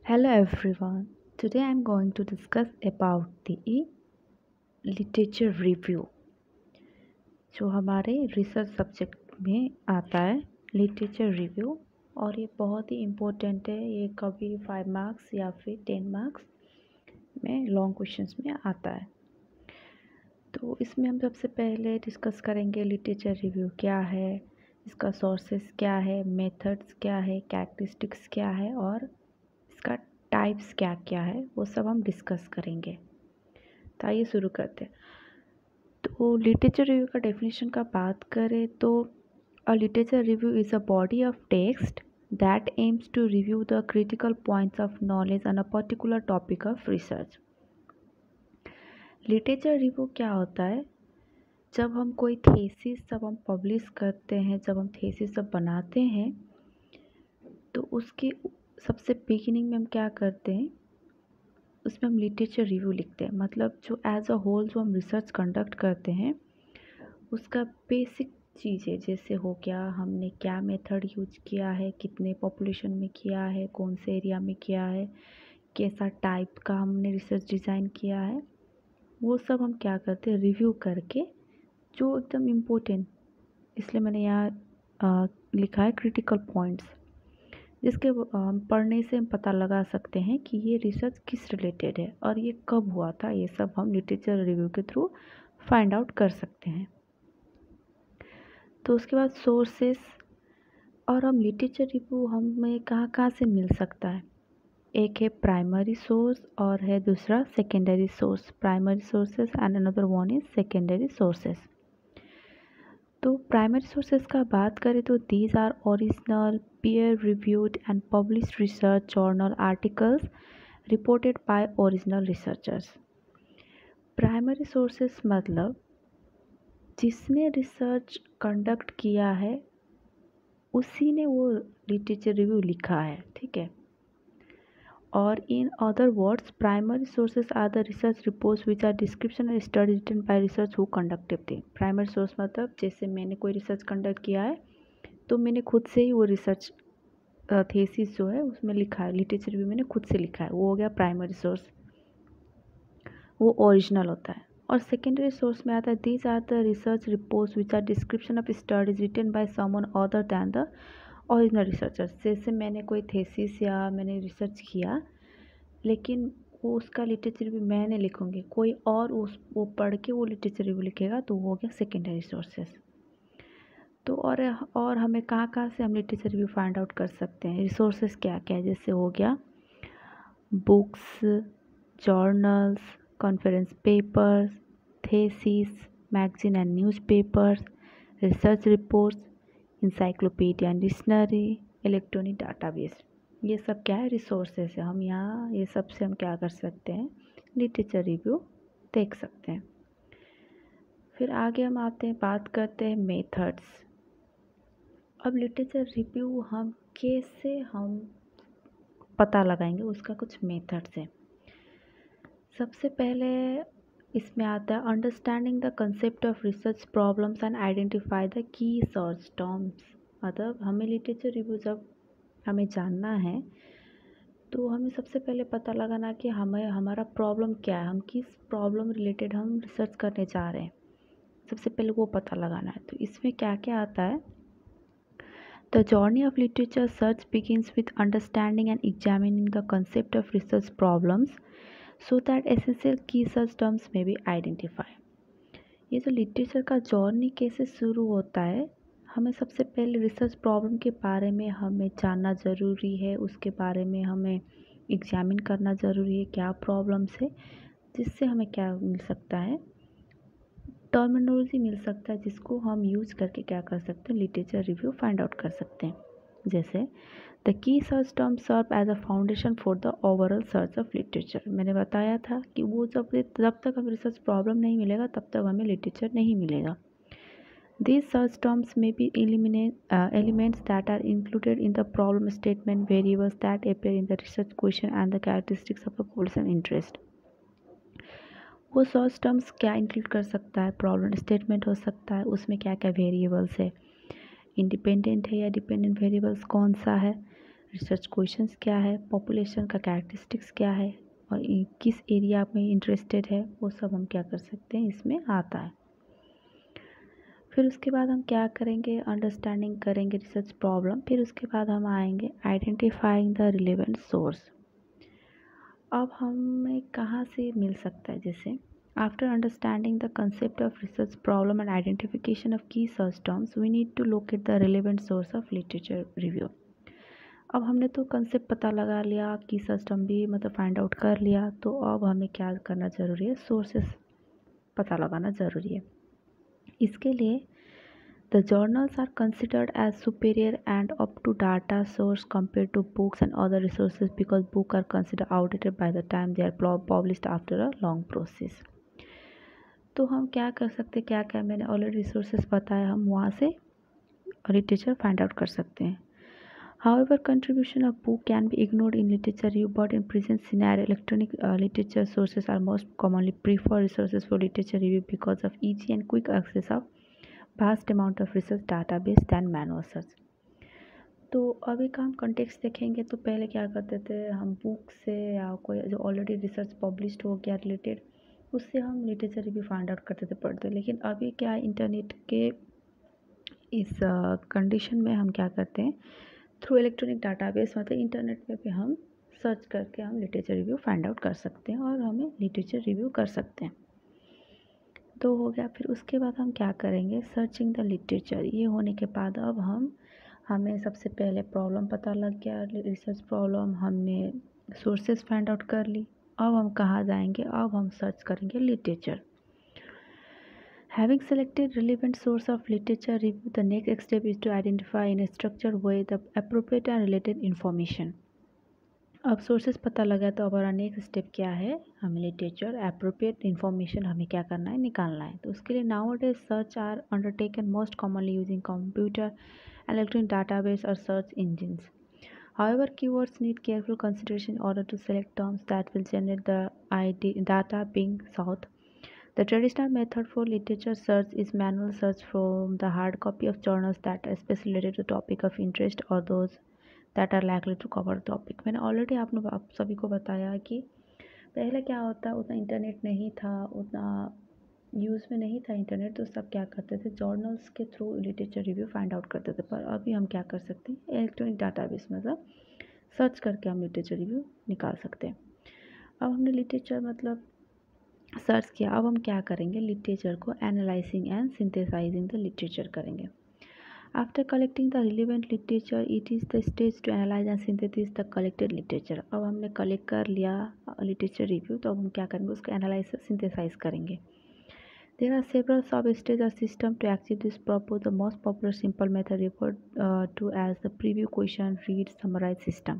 Hello everyone. Today I'm going to discuss about the literature review जो हमारे research subject में आता है लिटरेचर रिव्यू। और ये बहुत ही इम्पोर्टेंट है। ये कभी 5 मार्क्स या फिर 10 मार्क्स में लॉन्ग क्वेश्चंस में आता है। तो इसमें हम सबसे पहले डिस्कस करेंगे लिटरेचर रिव्यू क्या है, इसका सोर्सेस क्या है, मेथड्स क्या है, कैरेक्टरिस्टिक्स क्या है और इसका टाइप्स क्या क्या है, वो सब हम डिस्कस करेंगे। तो आइए शुरू करते हैं। तो लिटरेचर रिव्यू का डेफिनेशन का बात करें तो a literature review is a body of text that aims to review the critical points of knowledge on a particular topic of research. Literature review क्या होता है? जब हम कोई थीसिस जब हम पब्लिश करते हैं, जब हम थीसिस जब बनाते हैं, तो उसके सबसे बिगिनिंग में हम क्या करते हैं, उसमें हम लिटरेचर रिव्यू लिखते हैं। मतलब जो एज अ होल जो हम रिसर्च कंडक्ट करते हैं उसका बेसिक चीज़ें, जैसे हो गया हमने क्या मेथड यूज किया है, कितने पॉपुलेशन में किया है, कौन से एरिया में किया है, कैसा टाइप का हमने रिसर्च डिज़ाइन किया है, वो सब हम क्या करते हैं रिव्यू करके, जो एकदम इम्पोर्टेंट, इसलिए मैंने यहाँ लिखा है क्रिटिकल पॉइंट्स, जिसके हम पढ़ने से हम पता लगा सकते हैं कि ये रिसर्च किस रिलेटेड है और ये कब हुआ था। ये सब हम लिटरेचर रिव्यू के थ्रू फाइंड आउट कर सकते हैं। तो उसके बाद सोर्सेस, और हम लिटरेचर रिव्यू हमें कहाँ कहाँ से मिल सकता है। एक है प्राइमरी सोर्स और है दूसरा secondary source. Primary sources and another one is secondary sources. तो प्राइमरी सोर्सेस का बात करें तो these are original peer reviewed and published research journal articles reported by original researchers। Primary sources मतलब जिसने रिसर्च कंडक्ट किया है उसी ने वो लिटरेचर रिव्यू लिखा है, ठीक है। और in other words primary sources are the research reports which are description and study written by research who conducted thing. Primary source मतलब जैसे मैंने कोई रिसर्च कंडक्ट किया है तो मैंने खुद से ही वो रिसर्च थीसिस जो है उसमें लिखा है, लिटरेचर रिव्यू मैंने खुद से लिखा है, वो हो गया प्राइमरी सोर्स, वो ओरिजिनल होता है। और सेकेंडरी सोर्स में आता है these are the research reports which are description of studies written by someone other than the original researchers. जैसे मैंने कोई थीसिस या मैंने रिसर्च किया, लेकिन वो उसका लिटरेचर रिव्यू मैं नहीं लिखूँगी, कोई और उस वो पढ़ के वो लिटरेचर रिव्यू लिखेगा, तो वो हो गया सेकेंडरी सोर्सेस। तो और हमें कहाँ कहाँ से हम लिटरेचर रिव्यू फाइंड आउट कर सकते हैं, रिसोर्सेज क्या क्या है, जैसे हो गया books, journals, conference papers, thesis, magazine and newspapers, research reports, encyclopedia and dictionary, electronic database. ये सब क्या है, रिसोर्सेज है। हम यहाँ ये सब से हम क्या कर सकते हैं, लिटरेचर रिव्यू देख सकते हैं। फिर आगे हम आते हैं, बात करते हैं मेथड्स। अब लिटरेचर रिव्यू हम कैसे हम पता लगाएंगे, उसका कुछ मेथड्स हैं। सबसे पहले इसमें आता है understanding the concept of research problems and identify the key search terms. मतलब हमें लिटरेचर रिव्यू जब हमें जानना है तो हमें सबसे पहले पता लगाना कि हमें हमारा प्रॉब्लम क्या है, हम किस प्रॉब्लम रिलेटेड हम रिसर्च करने जा रहे हैं, सबसे पहले वो पता लगाना है। तो इसमें क्या क्या आता है, the journey of literature search begins with understanding and examining the concept of research problems so that essential की सर्च टर्म्स में बी आइडेंटिफाई। ये जो लिटरेचर का जर्नी कैसे शुरू होता है, हमें सबसे पहले रिसर्च प्रॉब्लम के बारे में हमें जानना ज़रूरी है, उसके बारे में हमें एग्जामिन करना ज़रूरी है क्या प्रॉब्लम्स है, जिससे हमें क्या मिल सकता है, टर्मिनोलॉजी मिल सकता है, जिसको हम यूज करके क्या कर सकते हैं, लिटरेचर रिव्यू फाइंड आउट कर सकते हैं। जैसे the key search term serve as a foundation for the overall search of literature. मैंने बताया था कि वो जब तक हमें रिसर्च प्रॉब्लम नहीं मिलेगा तब तक हमें लिटरेचर नहीं मिलेगा। These search terms may be elements that are included in the problem statement, variables that appear in the research question and the characteristics of a population interest। वो सर्च टर्म्स क्या include कर सकता है, problem statement हो सकता है, उसमें क्या क्या वेरिएबल्स है, इंडिपेंडेंट है या डिपेंडेंट वेरिएबल्स कौन सा है, रिसर्च क्वेश्चंस क्या है, पॉपुलेशन का कैरेक्टरिस्टिक्स क्या है और किस एरिया में इंटरेस्टेड है, वो सब हम क्या कर सकते हैं, इसमें आता है। फिर उसके बाद हम क्या करेंगे, अंडरस्टैंडिंग करेंगे रिसर्च प्रॉब्लम। फिर उसके बाद हम आएंगे आइडेंटिफाइंग द रिलेवेंट सोर्स। अब हमें कहाँ से मिल सकता है, जैसे after understanding the concept of research problem and identification of key search terms we need to locate the relevant source of literature review. अब हमने तो कंसेप्ट पता लगा लिया, की सर्च टर्म भी मतलब फाइंड आउट कर लिया, तो अब हमें क्या करना ज़रूरी है, सोर्सेस पता लगाना ज़रूरी है। इसके लिए the journals are considered as superior and up to data source compared to books and other resources because books are considered outdated by the time they are published after a long process। तो हम क्या कर सकते हैं, क्या क्या मैंने already resources बताया, हम वहाँ से लिटरेचर फाइंड आउट कर सकते हैं। However, contribution of book can be ignored in literature review, but in present scenario, electronic literature sources are most commonly preferred resources for literature review because of easy and quick access of vast amount of research database than manual search। तो अभी का हम context देखेंगे तो पहले क्या करते थे, हम बुक से या कोई जो ऑलरेडी रिसर्च पब्लिश्ड हो गया रिलेटेड, उससे हम लिटरेचर रिव्यू फाइंड आउट करते थे, पढ़ते। लेकिन अभी क्या है, इंटरनेट के इस कंडीशन में हम क्या करते हैं, थ्रू इलेक्ट्रॉनिक डाटाबेस मतलब इंटरनेट पे भी हम सर्च करके हम लिटरेचर रिव्यू फाइंड आउट कर सकते हैं और हमें लिटरेचर रिव्यू कर सकते हैं। तो हो गया। फिर उसके बाद हम क्या करेंगे, सर्चिंग द लिटरेचर। ये होने के बाद अब हमें सबसे पहले प्रॉब्लम पता लग गया, रिसर्च प्रॉब्लम, हमने सोर्सेज फाइंड आउट कर ली। अब हम कहाँ जाएंगे, अब हम सर्च करेंगे literature. Having selected relevant source of literature review, the next step is to identify in a structured way the appropriate and related information। अब सोर्सेज पता लगा तो अब हमारा नेक्स्ट स्टेप क्या है, हमें लिटरेचर एप्रोप्रिएट इन्फॉर्मेशन हमें क्या करना है, निकालना है। तो उसके लिए nowadays search are undertaken most commonly using computer, electronic database और search engines. However, keywords need careful consideration in order to select terms that will generate the data being sought। The traditional method for literature search is manual search from the hard copy of journals that are especially related to topic of interest or those that are likely to cover the topic। मैंने already आप सभी को बताया कि पहले क्या होता, उतना इंटरनेट नहीं था, उतना यूज़ में नहीं था इंटरनेट, तो सब क्या करते थे, जर्नल्स के through literature review find out करते थे। पर अभी हम क्या कर सकते हैं, इलेक्ट्रॉनिक डाटाबेस मतलब सर्च करके हम लिटरेचर रिव्यू निकाल सकते हैं। अब हमने लिटरेचर मतलब सर्च किया, अब हम क्या करेंगे, लिटरेचर को analysing and synthesising the literature करेंगे। After collecting the relevant literature, it is the stage to analyze and synthesize the collected literature। अब हमने कलेक्ट कर लिया लिटरेचर रिव्यू, तो अब हम क्या करेंगे, उसको एनालाइज सिंथेसाइज करेंगे। There are several sub-stages or system to achieve this purpose। The most popular simple method referred to as the preview, question, read, summarize system।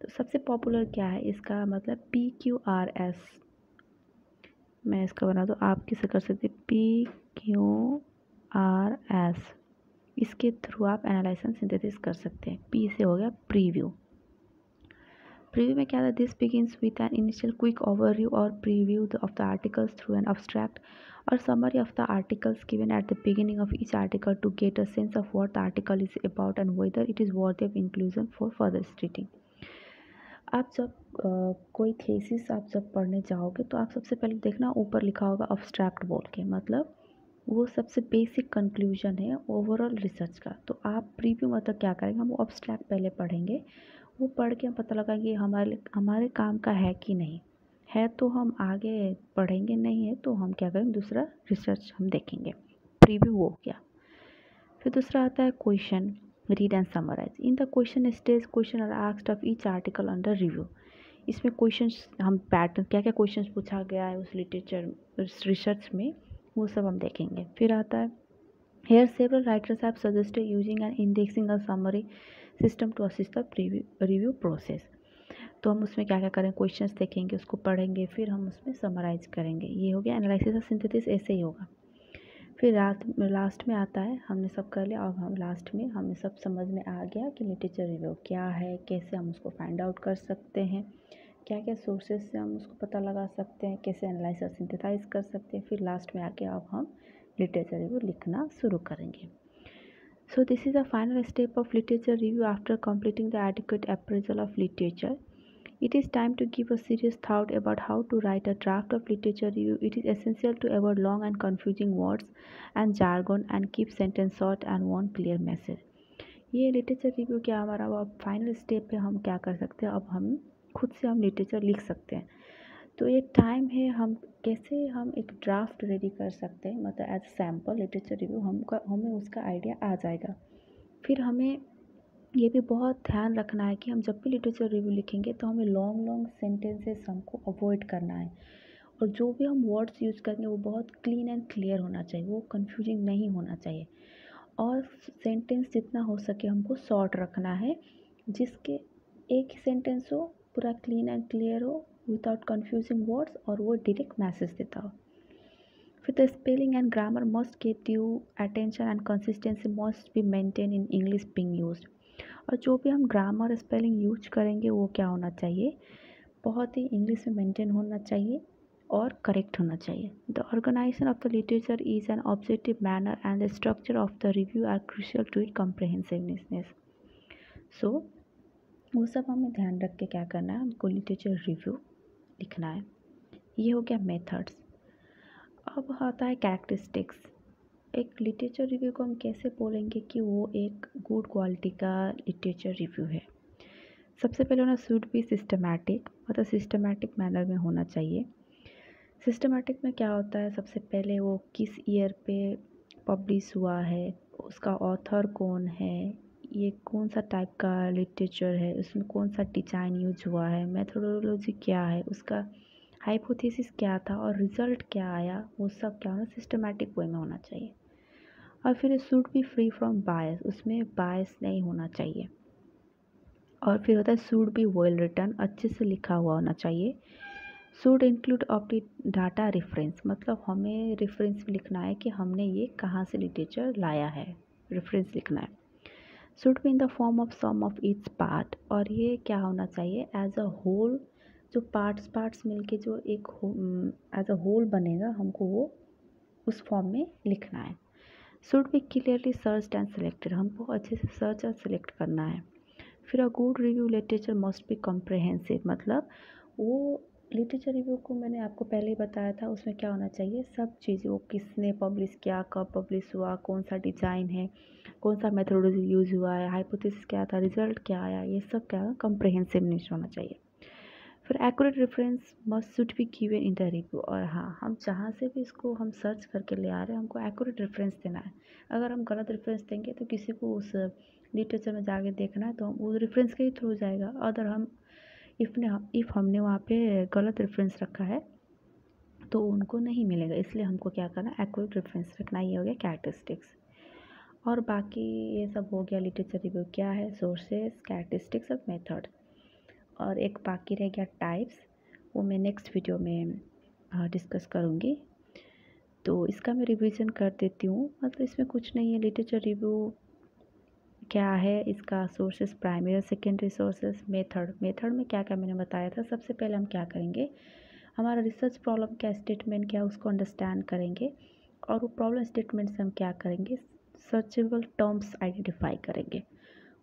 तो सबसे पॉपुलर क्या है, इसका मतलब PQRS। मैं इसका बना दूँ, आप किसे कर सकते PQRS। इसके थ्रू आप एनालाइसिस सिंथेसिस कर सकते हैं। पी से हो गया प्रीव्यू। प्रीव्यू में क्या था, this begins with an initial quick overview और preview of the articles through an abstract और summary of the articles given at the beginning of each article to get a sense of what the article is about and whether it is worthy of inclusion for further studying. आप जब कोई thesis आप जब पढ़ने जाओगे तो आप सबसे पहले देखना ऊपर लिखा होगा अब्स्ट्रैक्ट बोल के, मतलब वो सबसे बेसिक कंक्लूजन है ओवरऑल रिसर्च का। तो आप प्रीव्यू मतलब क्या करेंगे, हम वो अब्स्ट्रैक्ट पहले पढ़ेंगे, वो पढ़ के हम पता लगाएंगे हमारे काम का है कि नहीं है, तो हम आगे पढ़ेंगे, नहीं है तो हम क्या करेंगे, दूसरा रिसर्च हम देखेंगे। प्रीव्यू हो गया। फिर दूसरा आता है question, read and summarize. In the question stage questions are asked of each article under review. इसमें क्वेश्चंस हम पैटर्न क्या क्या क्वेश्चंस पूछा गया है उस लिटरेचर रिसर्च में, वो सब हम देखेंगे। फिर आता है here several writers have suggested using and indexing a summary system to assist the review process. तो हम उसमें क्या क्या करें, क्वेश्चंस देखेंगे, उसको पढ़ेंगे, फिर हम उसमें समराइज करेंगे। ये हो गया एनालिसिस और सिंथेसिस, ऐसे ही होगा। फिर लास्ट में आता है, हमने सब कर लिया, अब हम लास्ट में हमें सब समझ में आ गया कि लिटरेचर रिव्यू क्या है, कैसे हम उसको फाइंड आउट कर सकते हैं, क्या क्या सोर्सेज से हम उसको पता लगा सकते हैं, कैसे एनालाइज और सिंथेसाइज कर सकते हैं। फिर लास्ट में आके अब हम लिटरेचर रिव्यू लिखना शुरू करेंगे। So this is the final step of literature review. After completing the adequate appraisal of literature, it is time to give a serious thought about how to write a draft of literature review. It is essential to avoid long and confusing words and jargon and keep sentence short and one clear message. ये literature review क्या हमारा अब final step पे हम क्या कर सकते हैं, अब हम खुद से हम लिटरेचर लिख सकते हैं। तो एक टाइम है हम कैसे हम एक ड्राफ्ट रेडी कर सकते हैं, मतलब एज सैम्पल लिटरेचर रिव्यू हमें उसका आइडिया आ जाएगा। फिर हमें ये भी बहुत ध्यान रखना है कि हम जब भी लिटरेचर रिव्यू लिखेंगे तो हमें लॉन्ग लॉन्ग सेंटेंसेस हमको अवॉइड करना है, और जो भी हम वर्ड्स यूज़ करेंगे वो बहुत क्लीन एंड क्लियर होना चाहिए, वो कंफ्यूजिंग नहीं होना चाहिए, और सेंटेंस जितना हो सके हमको शॉर्ट रखना है, जिसके एक ही सेंटेंस हो, पूरा क्लीन एंड क्लियर हो, विदाउट कंफ्यूजिंग वर्ड्स, और वो डायरेक्ट मैसेज देता हो। फिर the spelling and grammar must get due attention and consistency must be maintain in English being used. और जो भी हम ग्रामर स्पेलिंग यूज करेंगे वो क्या होना चाहिए, बहुत ही इंग्लिश में मेंटेन होना चाहिए और करेक्ट होना चाहिए। The organisation of the literature is an objective manner and the structure of the review are crucial to it comprehensiveness. So वो सब हमें ध्यान रख के क्या करना है, हमको लिटरेचर रिव्यू लिखना है। ये हो गया मेथड्स। अब आता है कैरेक्टरिस्टिक्स। एक लिटरेचर रिव्यू को हम कैसे बोलेंगे कि वो एक गुड क्वालिटी का लिटरेचर रिव्यू है। सबसे पहले होना शुड बी सिस्टमैटिक, मतलब सिस्टमैटिक मैनर में होना चाहिए। सिस्टमैटिक में क्या होता है, सबसे पहले वो किस ईयर पे पब्लिश हुआ है, उसका ऑथर कौन है, ये कौन सा टाइप का लिटरेचर है, उसमें कौन सा डिज़ाइन यूज हुआ है, मेथोडोलॉजी क्या है, उसका हाइपोथेसिस क्या था और रिज़ल्ट क्या आया, वो सब क्या होना सिस्टमैटिक वे में होना चाहिए। और फिर शुड बी फ्री फ्रॉम बायस, उसमें बायस नहीं होना चाहिए। और फिर होता है शुड बी वेल रिटन, अच्छे से लिखा हुआ होना चाहिए। Should include update data reference, मतलब हमें रेफरेंस लिखना है कि हमने ये कहाँ से लिटरेचर लाया है, रेफरेंस लिखना है। Should be in the form of sum of its part, और ये क्या होना चाहिए एज अ होल, जो पार्ट्स मिलके जो एक एज अ होल बनेगा, हमको वो उस फॉर्म में लिखना है। Should be clearly search and selected, हमको अच्छे से सर्च और सेलेक्ट करना है। फिर a good review literature must be comprehensive, मतलब वो लिटरेचर रिव्यू को मैंने आपको पहले ही बताया था, उसमें क्या होना चाहिए, सब चीज़ें, वो किसने पब्लिश किया, कब पब्लिश हुआ, कौन सा डिज़ाइन है, कौन सा मेथोडोलॉजी यूज़ हुआ है, हाइपोथेसिस क्या था, रिजल्ट क्या आया, ये सब क्या कॉम्प्रहेंसिवनेस होना चाहिए। फिर accurate reference must should be given in the review, और हाँ, हम जहाँ से भी इसको हम सर्च करके ले आ रहे हैं हमको एक्यूरेट रेफरेंस देना है। अगर हम गलत रेफरेंस देंगे तो किसी को उस लिटरेचर में जाके देखना है तो हम उस रेफरेंस के ही थ्रू जाएगा। अदर हम इफ़ हमने वहाँ पे गलत रेफरेंस रखा है तो उनको नहीं मिलेगा, इसलिए हमको क्या करना है, एक्यूरेट रेफरेंस रखना। ये हो गया कैरेक्टरिस्टिक्स। और बाकी ये सब हो गया लिटरेचर रिव्यू क्या है, सोर्सेस, कैरेक्टरिस्टिक्स और मेथड। और एक बाकी रह गया टाइप्स, वो मैं नेक्स्ट वीडियो में डिस्कस करूँगी। तो इसका मैं रिवीजन कर देती हूँ, मतलब इसमें कुछ नहीं है। लिटरेचर रिव्यू क्या है, इसका सोर्सेस, प्राइमरी और सेकेंडरी सोर्सेस, मेथड में क्या क्या मैंने बताया था। सबसे पहले हम क्या करेंगे, हमारा रिसर्च प्रॉब्लम क्या, स्टेटमेंट क्या, उसको अंडरस्टैंड करेंगे, और वो प्रॉब्लम स्टेटमेंट से हम क्या करेंगे, सर्चेबल टर्म्स आइडेंटिफाई करेंगे।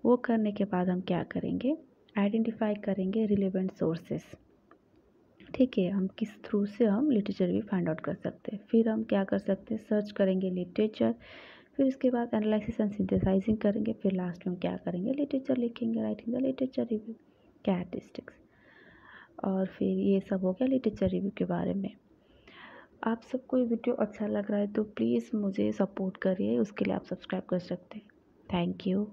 वो करने के बाद हम क्या करेंगे, आइडेंटिफाई करेंगे रिलेवेंट सोर्सेस। ठीक है, हम किस थ्रू से हम लिटरेचर भी फाइंड आउट कर सकते हैं। फिर हम क्या कर सकते हैं, सर्च करेंगे लिटरेचर, फिर उसके बाद एनालिसिस एंड सिंथेसाइजिंग करेंगे, फिर लास्ट में हम क्या करेंगे, लिटरेचर लिखेंगे, writing the literature review, characteristics. और फिर ये सब हो गया लिटरेचर रिव्यू के बारे में। आप सबको ये वीडियो अच्छा लग रहा है तो प्लीज़ मुझे सपोर्ट करिए, उसके लिए आप सब्सक्राइब कर सकते हैं। Thank you.